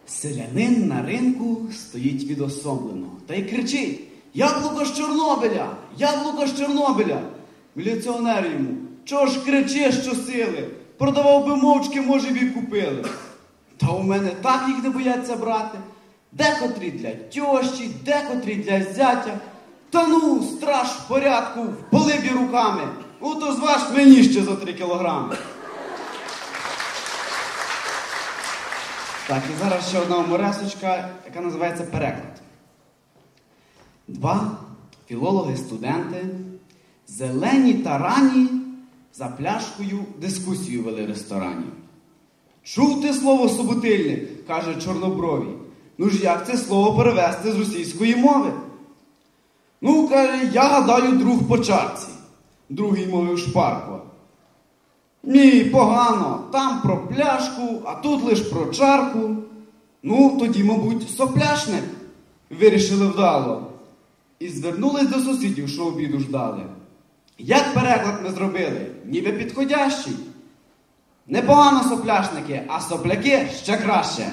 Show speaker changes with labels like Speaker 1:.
Speaker 1: Селянин на ринку стоїть відособлено та й кричить: «Яблуко з Чорнобиля! Яблуко з Чорнобиля!» Міліціонер йому: «Чого ж кричиш щосили? Продавав би мовчки, може б і купили». «Та у мене так їх не бояться брати. Декотрі для тьощі, декотрі для зятя. Та ну, страж в порядку, впали б і руками. Ото зваж мені ще за 3 кілограми». Так, і зараз ще одна уморесочка, яка називається «Переклад». 2 філологи-студенти, зелені та рані, за пляшкою дискусію вели в ресторані. «Чув ти слово «собутильник», – каже чорнобровій. «Ну ж як це слово перевести з російської мови?» «Ну, – каже, – я гадаю, друг по чарці». Другий мовив шпарко: «Ні, погано, там про пляшку, а тут лиш про чарку». «Ну, тоді, мабуть, сопляшник», – вирішили вдало. І звернулись до сусідів, що обіду ждали. «Як переклад ми зробили? Ніби підходящий». «Непогано, сопляшники, а сопляки ще краще».